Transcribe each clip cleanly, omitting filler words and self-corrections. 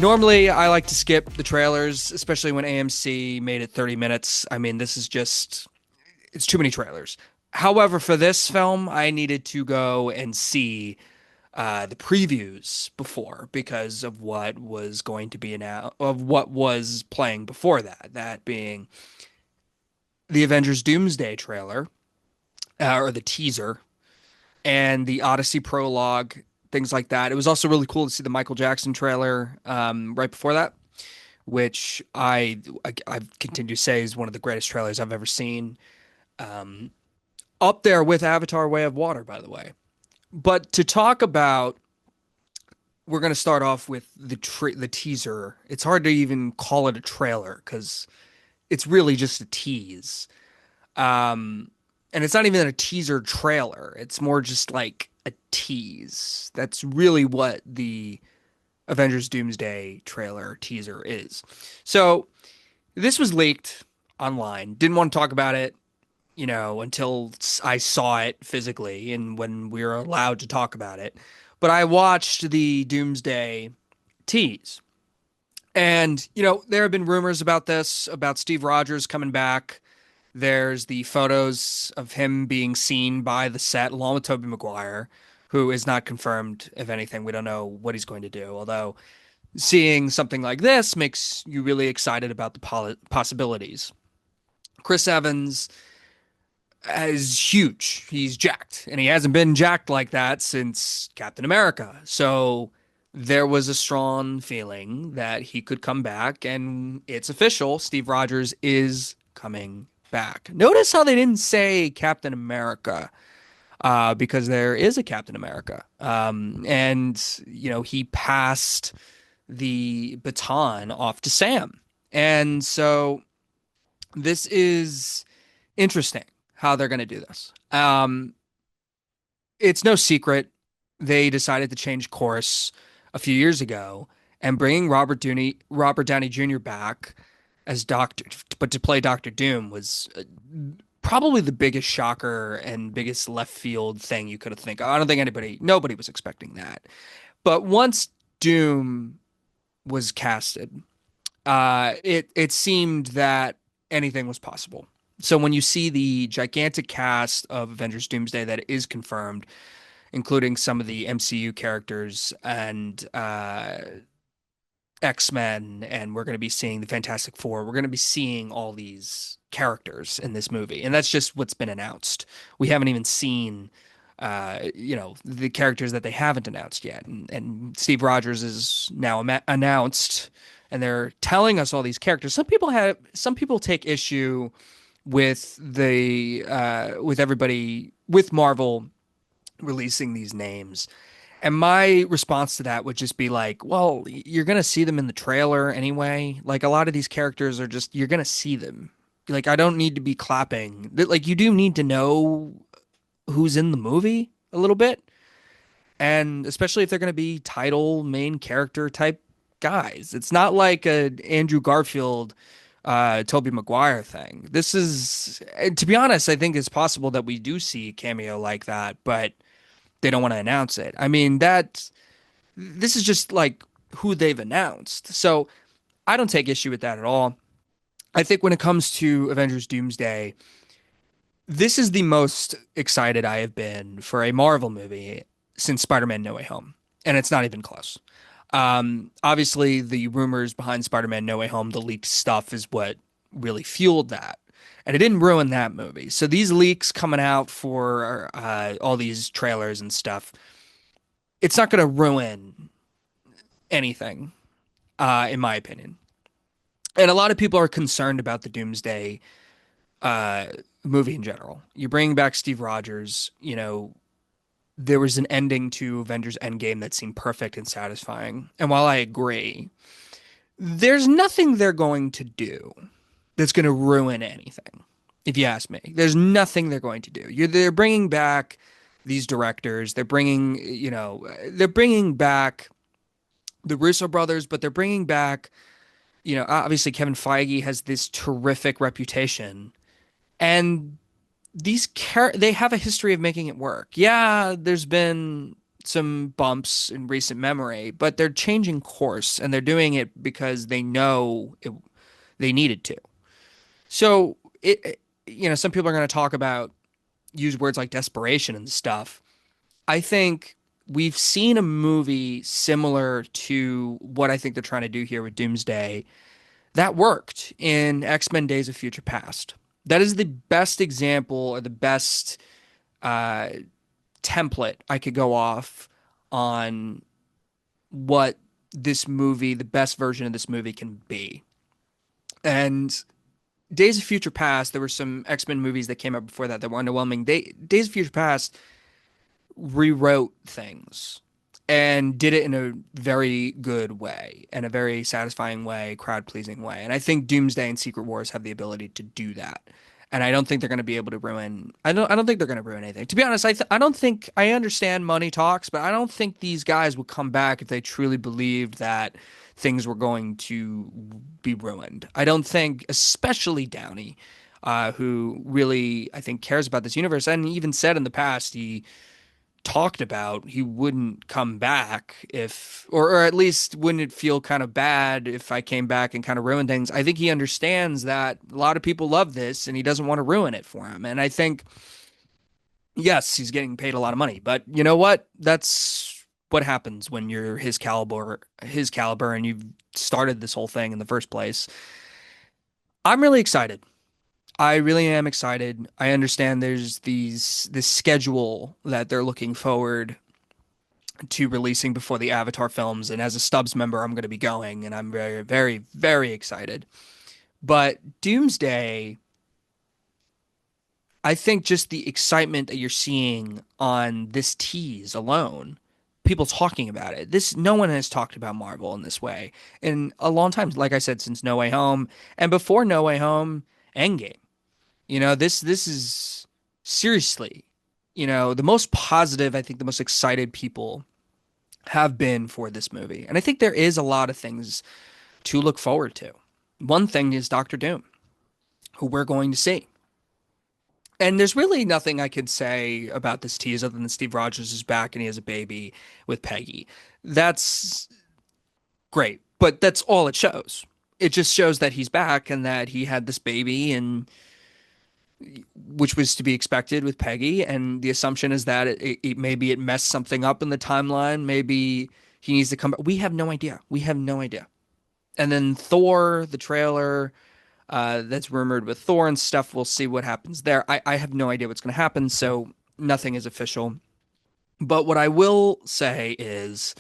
Normally, I like to skip the trailers, especially when AMC made it 30 minutes. I mean, this is just, it's too many trailers. However, for this film, I needed to go and see the previews before because of what was going to be announced, of what was playing before that. That being the Avengers Doomsday trailer, or the teaser, and the Odyssey prologue, things like that. It was also really cool to see the Michael Jackson trailer right before that, which I've continued to say is one of the greatest trailers I've ever seen. Um, Up there with Avatar: Way of Water, by the way. But to talk about, we're going to start off with the teaser. It's hard to even call it a trailer because it's really just a tease. Um, and it's not even a teaser trailer. It's more just like a tease. That's really what the Avengers Doomsday trailer teaser is. So this was leaked online. Didn't want to talk about it, until I saw it physically and when we were allowed to talk about it. But I watched the Doomsday tease. And, there have been rumors about this, about Steve Rogers coming back. There's the photos of him being seen by the set along with Tobey Maguire, who is not confirmed, if anything. We don't know what he's going to do. Although seeing something like this makes you really excited about the possibilities. Chris Evans is huge. He's jacked, and he hasn't been jacked like that since Captain America. So there was a strong feeling that he could come back, and it's official. Steve Rogers is coming back. Notice how they didn't say Captain America, because there is a Captain America. And, he passed the baton off to Sam. And so this is interesting how they're going to do this. It's no secret they decided to change course a few years ago and bringing Robert Downey Jr. back as Doctor, but to play Doctor Doom was probably the biggest shocker and biggest left field thing you could have think of. I don't think nobody was expecting that. But once Doom was casted, it seemed that anything was possible. So when you see the gigantic cast of Avengers Doomsday that is confirmed, including some of the MCU characters and X-Men, and we're going to be seeing the Fantastic Four, we're going to be seeing all these characters in this movie, and that's just what's been announced. We haven't even seen, the characters that they haven't announced yet, and Steve Rogers is now announced, and they're telling us all these characters. Some people take issue with with Marvel releasing these names. And my response to that would just be like, well, you're going to see them in the trailer anyway. Like a lot of these characters are just, you're going to see them. Like I don't need to be clapping. Like you do need to know who's in the movie a little bit. And especially if they're going to be title main character type guys. It's not like a Andrew Garfield Tobey Maguire thing. This is, to be honest, I think it's possible that we do see a cameo like that, but they don't want to announce it. I mean, this is just like who they've announced. So I don't take issue with that at all. I think when it comes to Avengers Doomsday, this is the most excited I have been for a Marvel movie since Spider-Man No Way Home. And it's not even close. Obviously, the rumors behind Spider-Man No Way Home, the leaked stuff, is what really fueled that. And it didn't ruin that movie. So these leaks coming out for all these trailers and stuff, it's not going to ruin anything, in my opinion. And a lot of people are concerned about the Doomsday uh, movie in general. You're bringing back Steve Rogers. There was an ending to Avengers Endgame that seemed perfect and satisfying. And while I agree, there's nothing they're going to do that's going to ruin anything. If you ask me, there's nothing they're going to do. They're bringing back these directors. They're bringing back the Russo brothers, but they're bringing back, obviously Kevin Feige has this terrific reputation, and they have a history of making it work. Yeah, there's been some bumps in recent memory, but they're changing course and they're doing it because they know they needed to. So some people are going to talk about use words like desperation and stuff. I think we've seen a movie similar to what I think they're trying to do here with Doomsday that worked in X-Men Days of Future Past. That is the best example or the best uh, template I could go off on what this movie, the best version of this movie can be. And Days of Future Past, there were some X-Men movies that came out before that were underwhelming. Days of Future Past rewrote things and did it in a very good way and a very satisfying way, crowd pleasing way. And I think Doomsday and Secret Wars have the ability to do that. And I don't think they're going to be able to ruin. I don't think they're going to ruin anything. To be honest, I don't think I understand money talks, but I don't think these guys would come back if they truly believed that things were going to be ruined. I don't think, especially Downey, who really I think cares about this universe, and he even said in the past he talked about he wouldn't come back if, or at least wouldn't it feel kind of bad if I came back and kind of ruined things. I think he understands that a lot of people love this and he doesn't want to ruin it for him. And I think, yes, he's getting paid a lot of money, but you know what? That's what happens when you're his caliber, and you've started this whole thing in the first place. I'm really excited. I really am excited. I understand there's this schedule that they're looking forward to releasing before the Avatar films. And as a Stubbs member, I'm going to be going, and I'm very, very, very excited. But Doomsday, I think just the excitement that you're seeing on this tease alone, people talking about it. No one has talked about Marvel in this way in a long time. Like I said, since No Way Home, and before No Way Home, Endgame. This is seriously, the most positive, I think the most excited people have been for this movie. And I think there is a lot of things to look forward to. One thing is Doctor Doom, who we're going to see. And there's really nothing I could say about this tease other than Steve Rogers is back and he has a baby with Peggy. That's great, but that's all it shows. It just shows that he's back and that he had this baby, and which was to be expected with Peggy. And the assumption is that maybe it messed something up in the timeline. Maybe he needs to come back. We have no idea. We have no idea. And then Thor, the trailer that's rumored with Thor and stuff. We'll see what happens there. I have no idea what's going to happen, so nothing is official. But what I will say is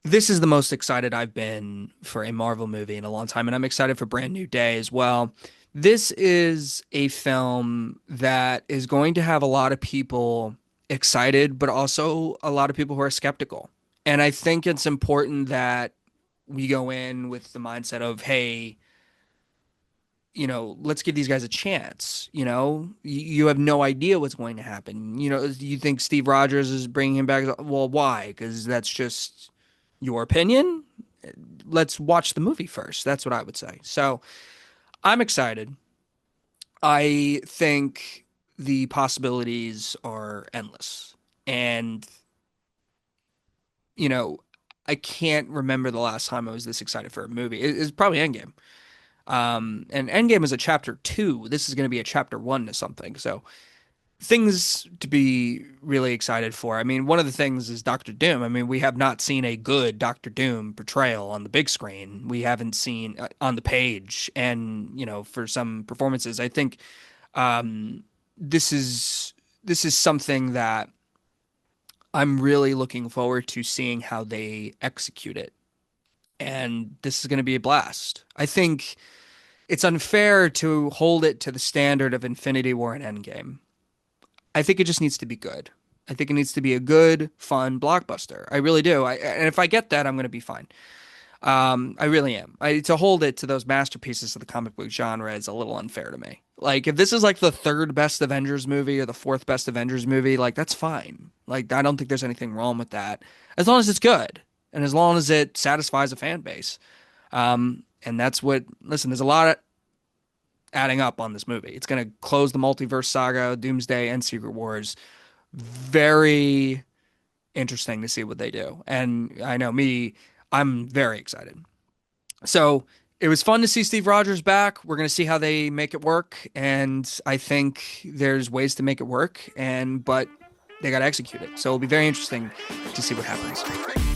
this is the most excited I've been for a Marvel movie in a long time, and I'm excited for Brand New Day as well. This is a film that is going to have a lot of people excited, but also a lot of people who are skeptical. And I think it's important that we go in with the mindset of, hey, let's give these guys a chance. You have no idea what's going to happen. You think Steve Rogers is bringing him back? Well, why? Because that's just your opinion. Let's watch the movie first. That's what I would say. So I'm excited. I think the possibilities are endless. And, you know, I can't remember the last time I was this excited for a movie. It's probably Endgame. And Endgame is a chapter two. This is going to be a chapter one to something. So things to be really excited for. I mean, one of the things is Doctor Doom. I mean, we have not seen a good Doctor Doom portrayal on the big screen. We haven't seen on the page, and for some performances, I think um, this is something that I'm really looking forward to seeing how they execute it. And this is going to be a blast. I think it's unfair to hold it to the standard of Infinity War and Endgame. I think it just needs to be good. I think it needs to be a good, fun blockbuster. I really do. And if I get that, I'm going to be fine. I really am. To hold it to those masterpieces of the comic book genre is a little unfair to me. Like, if this is like the third best Avengers movie or the fourth best Avengers movie, like, that's fine. Like, I don't think there's anything wrong with that. As long as it's good and as long as it satisfies a fan base. And that's listen, there's a lot adding up on this movie. It's going to close the multiverse saga, Doomsday, and Secret Wars very interesting to see what they do. And I know me, I'm very excited. So it was fun to see Steve Rogers back. We're going to see how they make it work. And I think there's ways to make it work. But they got to execute it. So it'll be very interesting to see what happens.